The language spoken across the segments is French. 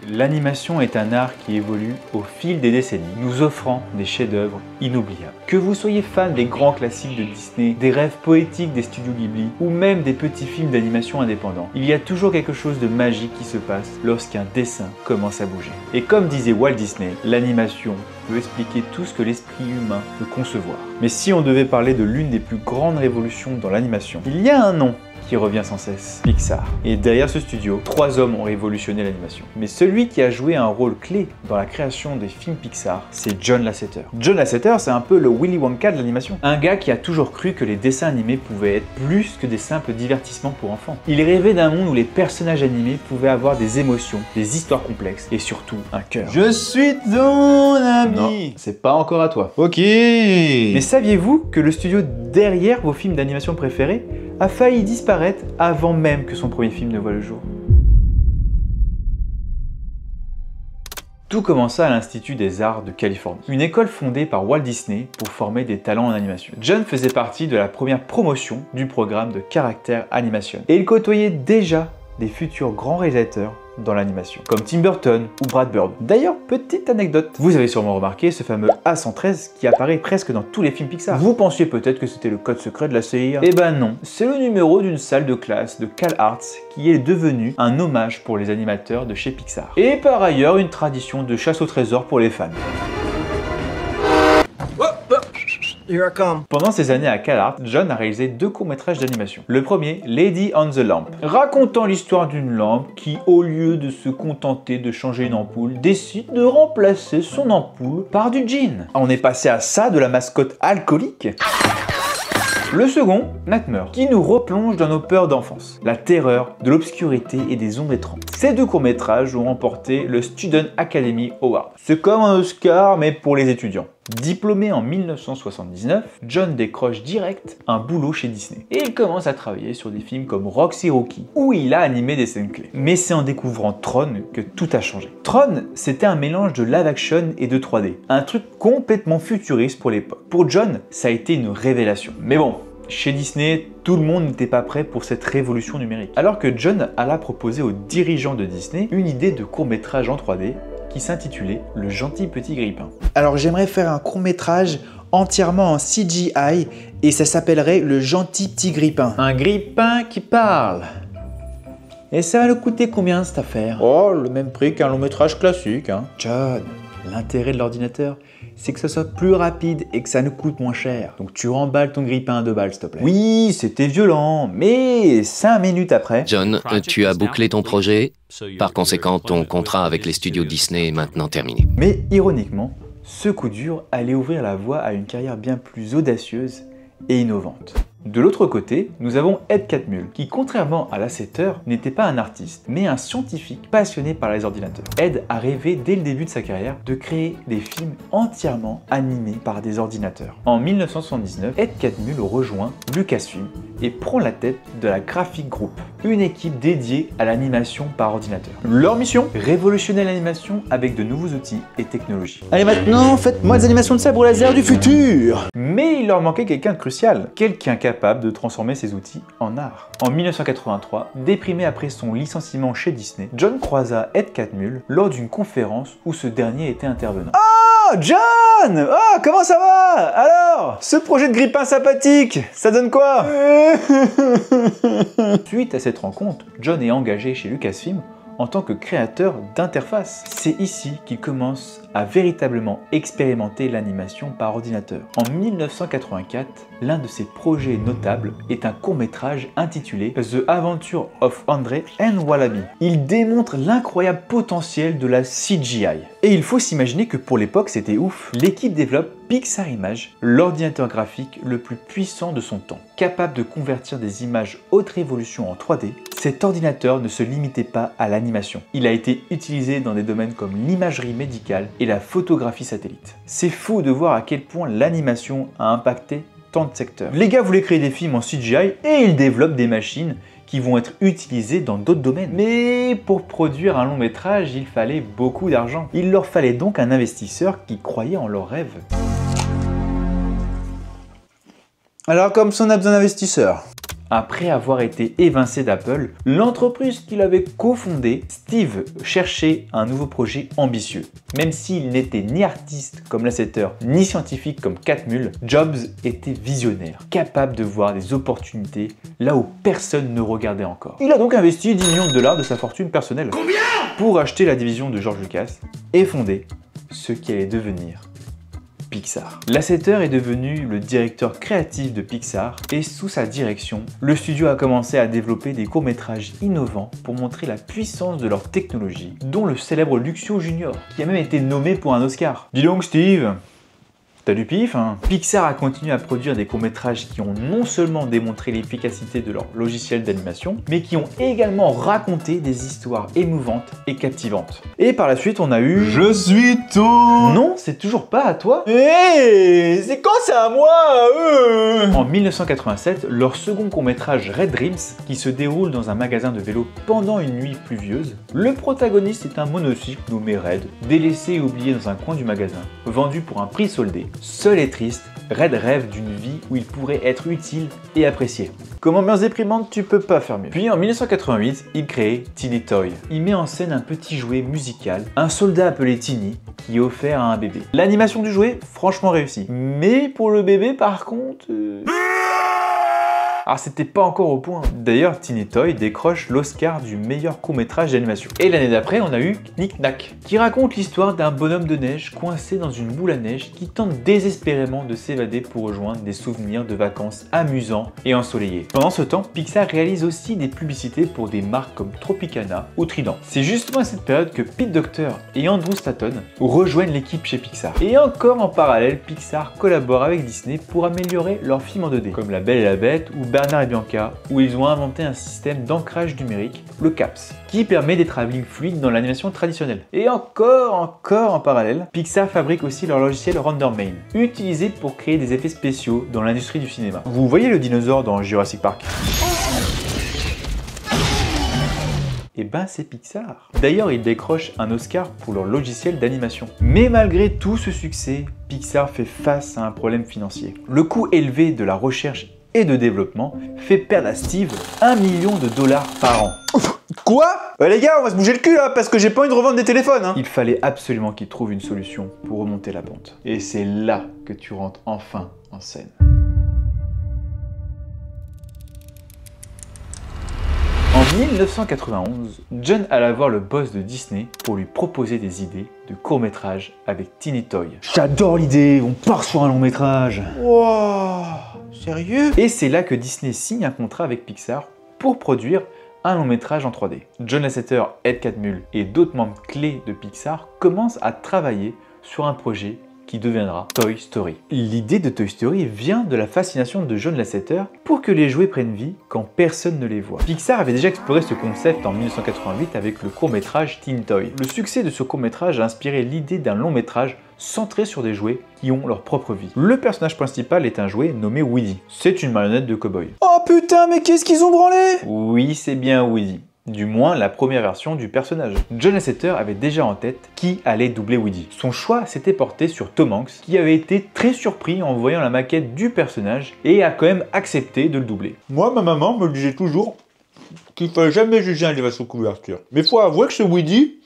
L'animation est un art qui évolue au fil des décennies, nous offrant des chefs-d'œuvre inoubliables. Que vous soyez fan des grands classiques de Disney, des rêves poétiques des studios Ghibli, ou même des petits films d'animation indépendants, il y a toujours quelque chose de magique qui se passe lorsqu'un dessin commence à bouger. Et comme disait Walt Disney, l'animation peut expliquer tout ce que l'esprit humain peut concevoir. Mais si on devait parler de l'une des plus grandes révolutions dans l'animation, il y a un nom qui revient sans cesse, Pixar. Et derrière ce studio, 3 hommes ont révolutionné l'animation. Mais celui qui a joué un rôle clé dans la création des films Pixar, c'est John Lasseter. John Lasseter, c'est un peu le Willy Wonka de l'animation. Un gars qui a toujours cru que les dessins animés pouvaient être plus que des simples divertissements pour enfants. Il rêvait d'un monde où les personnages animés pouvaient avoir des émotions, des histoires complexes et surtout un cœur. Je suis ton ami. Non, c'est pas encore à toi. Ok. Mais saviez-vous que le studio derrière vos films d'animation préférés a failli disparaître avant même que son premier film ne voie le jour? Tout commença à l'Institut des Arts de Californie, une école fondée par Walt Disney pour former des talents en animation. John faisait partie de la première promotion du programme de Character Animation et il côtoyait déjà des futurs grands réalisateurs dans l'animation, comme Tim Burton ou Brad Bird. D'ailleurs, petite anecdote, vous avez sûrement remarqué ce fameux A113 qui apparaît presque dans tous les films Pixar. Vous pensiez peut-être que c'était le code secret de la CIA? Eh ben non, c'est le numéro d'une salle de classe de CalArts qui est devenu un hommage pour les animateurs de chez Pixar. Et par ailleurs, une tradition de chasse au trésor pour les fans. Here I come. Pendant ces années à CalArts, John a réalisé 2 courts-métrages d'animation. Le premier, Lady on the Lamp, racontant l'histoire d'une lampe qui, au lieu de se contenter de changer une ampoule, décide de remplacer son ampoule par du gin. On est passé à ça de la mascotte alcoolique. Le second, Nightmare, qui nous replonge dans nos peurs d'enfance, la terreur, de l'obscurité et des ombres étranges. Ces 2 courts-métrages ont remporté le Student Academy Award. C'est comme un Oscar, mais pour les étudiants. Diplômé en 1979, John décroche direct un boulot chez Disney. Et il commence à travailler sur des films comme Roxy Rookie, où il a animé des scènes clés. Mais c'est en découvrant Tron que tout a changé. Tron, c'était un mélange de live action et de 3D. Un truc complètement futuriste pour l'époque. Pour John, ça a été une révélation. Mais bon, chez Disney, tout le monde n'était pas prêt pour cette révolution numérique. Alors que John alla proposer aux dirigeants de Disney une idée de court-métrage en 3D qui s'intitulait Le gentil petit grippin. Alors j'aimerais faire un court-métrage entièrement en CGI et ça s'appellerait Le gentil petit grippin. Un grippin qui parle. Et ça va nous coûter combien cette affaire? Oh, le même prix qu'un long-métrage classique, hein. John, l'intérêt de l'ordinateur, c'est que ça soit plus rapide et que ça nous coûte moins cher. Donc tu remballes ton grippin à 2 balles, s'il te plaît. Oui, c'était violent, mais 5 minutes après... John, tu as bouclé ton projet. Par conséquent, ton contrat avec les studios Disney est maintenant terminé. Mais ironiquement, ce coup dur allait ouvrir la voie à une carrière bien plus audacieuse et innovante. De l'autre côté, nous avons Ed Catmull, qui contrairement à Lasseter, n'était pas un artiste, mais un scientifique passionné par les ordinateurs. Ed a rêvé dès le début de sa carrière de créer des films entièrement animés par des ordinateurs. En 1979, Ed Catmull rejoint Lucasfilm et prend la tête de la Graphic Group, une équipe dédiée à l'animation par ordinateur. Leur mission, révolutionner l'animation avec de nouveaux outils et technologies. Allez maintenant, faites-moi des animations de sabre laser du futur. Mais il leur manquait quelqu'un de crucial, quelqu'un capable de transformer ces outils en art. En 1983, déprimé après son licenciement chez Disney, John croisa Ed Catmull lors d'une conférence où ce dernier était intervenant. Oh, John! Oh, comment ça va? Alors, ce projet de grippin sympathique, ça donne quoi? Suite à cette rencontre, John est engagé chez Lucasfilm en tant que créateur d'interface. C'est ici qu'il commence à véritablement expérimenter l'animation par ordinateur. En 1984, l'un de ses projets notables est un court-métrage intitulé The Adventure of Andre and Wallaby. Il démontre l'incroyable potentiel de la CGI. Et il faut s'imaginer que pour l'époque, c'était ouf. L'équipe développe Pixar Image, l'ordinateur graphique le plus puissant de son temps. Capable de convertir des images haute résolution en 3D, cet ordinateur ne se limitait pas à l'animation. Il a été utilisé dans des domaines comme l'imagerie médicale et la photographie satellite. C'est fou de voir à quel point l'animation a impacté tant de secteurs. Les gars voulaient créer des films en CGI et ils développent des machines qui vont être utilisées dans d'autres domaines. Mais pour produire un long métrage, il fallait beaucoup d'argent. Il leur fallait donc un investisseur qui croyait en leurs rêves. Alors comme ça on a besoin d'investisseurs. Après avoir été évincé d'Apple, l'entreprise qu'il avait cofondée, Steve cherchait un nouveau projet ambitieux. Même s'il n'était ni artiste comme Lasseter, ni scientifique comme Catmull, Jobs était visionnaire, capable de voir des opportunités là où personne ne regardait encore. Il a donc investi 10 millions de dollars de sa fortune personnelle pour acheter la division de George Lucas et fonder ce qui allait devenir Pixar. Lasseter est devenu le directeur créatif de Pixar et sous sa direction, le studio a commencé à développer des courts-métrages innovants pour montrer la puissance de leur technologie, dont le célèbre Luxio Junior, qui a même été nommé pour un Oscar. Dis donc Steve, t'as du pif, hein? Pixar a continué à produire des courts-métrages qui ont non seulement démontré l'efficacité de leur logiciel d'animation, mais qui ont également raconté des histoires émouvantes et captivantes. Et par la suite, on a eu... Je suis ton... Non, c'est toujours pas à toi. Hé, c'est quand c'est à moi, En 1987, leur second court-métrage Red Dreams, qui se déroule dans un magasin de vélo pendant une nuit pluvieuse, le protagoniste est un monocycle nommé Red, délaissé et oublié dans un coin du magasin, vendu pour un prix soldé. Seul et triste, Red rêve d'une vie où il pourrait être utile et apprécié. Comme ambiance déprimante, tu peux pas faire mieux. Puis en 1988, il crée Teeny Toy. Il met en scène un petit jouet musical, un soldat appelé Teeny, qui est offert à un bébé. L'animation du jouet, franchement réussie. Mais pour le bébé, par contre... Alors c'était pas encore au point. D'ailleurs, Teeny Toy décroche l'Oscar du meilleur court-métrage d'animation. Et l'année d'après, on a eu Knick Knack, qui raconte l'histoire d'un bonhomme de neige coincé dans une boule à neige qui tente désespérément de s'évader pour rejoindre des souvenirs de vacances amusants et ensoleillés. Pendant ce temps, Pixar réalise aussi des publicités pour des marques comme Tropicana ou Trident. C'est justement à cette période que Pete Docter et Andrew Stanton rejoignent l'équipe chez Pixar. Et encore en parallèle, Pixar collabore avec Disney pour améliorer leurs films en 2D, comme La Belle et la Bête ou Bernard et Bianca, où ils ont inventé un système d'ancrage numérique, le CAPS, qui permet des travelling fluides dans l'animation traditionnelle. Et encore en parallèle, Pixar fabrique aussi leur logiciel RenderMain, utilisé pour créer des effets spéciaux dans l'industrie du cinéma. Vous voyez le dinosaure dans Jurassic Park ? Et ben c'est Pixar. D'ailleurs, ils décrochent un Oscar pour leur logiciel d'animation. Mais malgré tout ce succès, Pixar fait face à un problème financier. Le coût élevé de la recherche et de développement fait perdre à Steve 1 million de dollars par an. Quoi? Les gars, on va se bouger le cul là, parce que j'ai pas envie de revendre des téléphones, hein. Il fallait absolument qu'il trouve une solution pour remonter la pente. Et c'est là que tu rentres enfin en scène. En 1991, John alla voir le boss de Disney pour lui proposer des idées de court-métrage avec Teeny Toy. J'adore l'idée, on part sur un long métrage. Wow, sérieux? Et c'est là que Disney signe un contrat avec Pixar pour produire un long métrage en 3D. John Lasseter, Ed Catmull et d'autres membres clés de Pixar commencent à travailler sur un projet qui deviendra Toy Story. L'idée de Toy Story vient de la fascination de John Lasseter pour que les jouets prennent vie quand personne ne les voit. Pixar avait déjà exploré ce concept en 1988 avec le court-métrage Teeny Toy. Le succès de ce court-métrage a inspiré l'idée d'un long-métrage centré sur des jouets qui ont leur propre vie. Le personnage principal est un jouet nommé Woody. C'est une marionnette de cow-boy. Oh putain, mais qu'est-ce qu'ils ont branlé? Oui, c'est bien Woody. Du moins la première version du personnage. John Lasseter avait déjà en tête qui allait doubler Woody. Son choix s'était porté sur Tom Hanks, qui avait été très surpris en voyant la maquette du personnage et a quand même accepté de le doubler. Moi, ma maman me disait toujours qu'il ne fallait jamais juger un livre à son couverture. Mais faut avouer que ce Woody,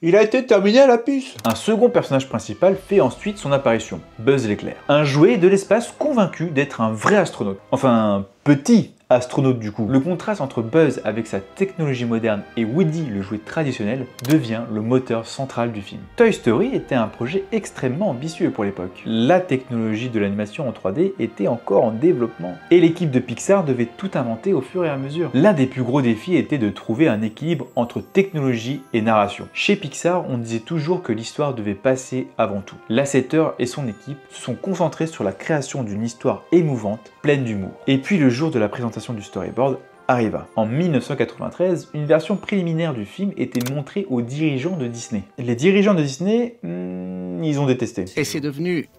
il a été terminé à la puce. Un second personnage principal fait ensuite son apparition, Buzz l'éclair. Un jouet de l'espace convaincu d'être un vrai astronaute. Enfin, un petit astronaute du coup. Le contraste entre Buzz avec sa technologie moderne et Woody, le jouet traditionnel, devient le moteur central du film. Toy Story était un projet extrêmement ambitieux pour l'époque. La technologie de l'animation en 3D était encore en développement et l'équipe de Pixar devait tout inventer au fur et à mesure. L'un des plus gros défis était de trouver un équilibre entre technologie et narration. Chez Pixar, on disait toujours que l'histoire devait passer avant tout. Lasseter et son équipe se sont concentrés sur la création d'une histoire émouvante, pleine d'humour. Et puis le jour de la présentation du storyboard arriva. En 1993, une version préliminaire du film était montrée aux dirigeants de Disney. Les dirigeants de Disney, ils ont détesté. Et c'est devenu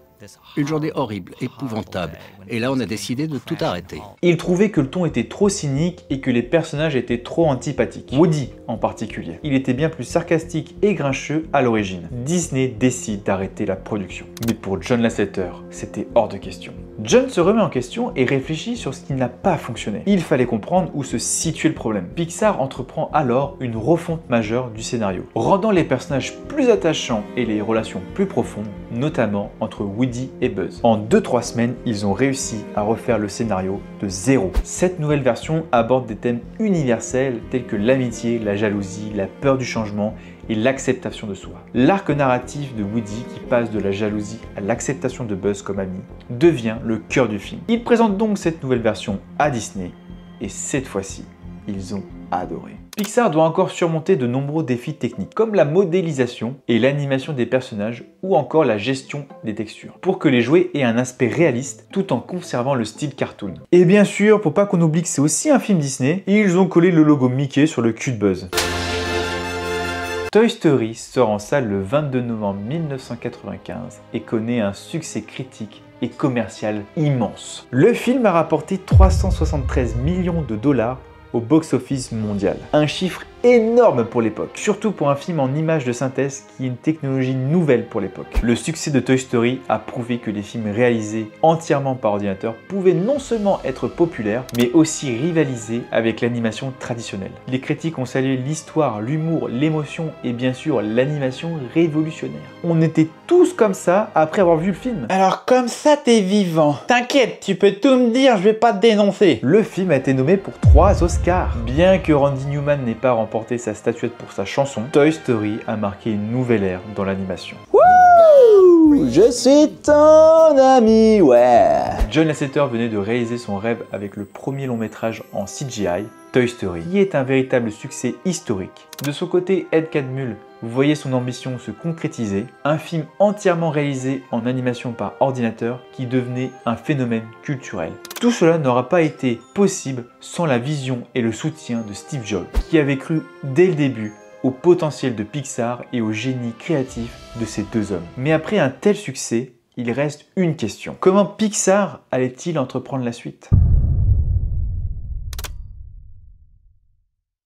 une journée horrible, épouvantable. Et là, on a décidé de tout arrêter. Ils trouvaient que le ton était trop cynique et que les personnages étaient trop antipathiques. Woody en particulier. Il était bien plus sarcastique et grincheux à l'origine. Disney décide d'arrêter la production. Mais pour John Lasseter, c'était hors de question. John se remet en question et réfléchit sur ce qui n'a pas fonctionné. Il fallait comprendre où se situait le problème. Pixar entreprend alors une refonte majeure du scénario, rendant les personnages plus attachants et les relations plus profondes, notamment entre Woody et Buzz. En 2-3 semaines, ils ont réussi à refaire le scénario de zéro. Cette nouvelle version aborde des thèmes universels tels que l'amitié, la jalousie, la peur du changement et l'acceptation de soi. L'arc narratif de Woody, qui passe de la jalousie à l'acceptation de Buzz comme ami, devient le cœur du film. Il présente donc cette nouvelle version à Disney et cette fois-ci, ils ont adoré. Pixar doit encore surmonter de nombreux défis techniques, comme la modélisation et l'animation des personnages ou encore la gestion des textures, pour que les jouets aient un aspect réaliste tout en conservant le style cartoon. Et bien sûr, pour pas qu'on oublie que c'est aussi un film Disney, ils ont collé le logo Mickey sur le cul de Buzz. Toy Story sort en salle le 22 novembre 1995 et connaît un succès critique et commercial immense. Le film a rapporté 373 millions de dollars au box-office mondial. Un chiffre énorme pour l'époque, surtout pour un film en images de synthèse qui est une technologie nouvelle pour l'époque. Le succès de Toy Story a prouvé que les films réalisés entièrement par ordinateur pouvaient non seulement être populaires, mais aussi rivaliser avec l'animation traditionnelle. Les critiques ont salué l'histoire, l'humour, l'émotion et bien sûr l'animation révolutionnaire. On était tous comme ça après avoir vu le film. Alors comme ça t'es vivant. T'inquiète, tu peux tout me dire, je vais pas te dénoncer. Le film a été nommé pour 3 Oscars. Bien que Randy Newman n'ait pas remporté sa statuette pour sa chanson, Toy Story a marqué une nouvelle ère dans l'animation. Wouh, je suis ton ami, ouais. John Lasseter venait de réaliser son rêve avec le premier long métrage en CGI, Toy Story, qui est un véritable succès historique. De son côté, Ed Catmull voyait son ambition se concrétiser, un film entièrement réalisé en animation par ordinateur qui devenait un phénomène culturel. Tout cela n'aura pas été possible sans la vision et le soutien de Steve Jobs, qui avait cru dès le début au potentiel de Pixar et au génie créatif de ces deux hommes. Mais après un tel succès, il reste une question. Comment Pixar allait-il entreprendre la suite ?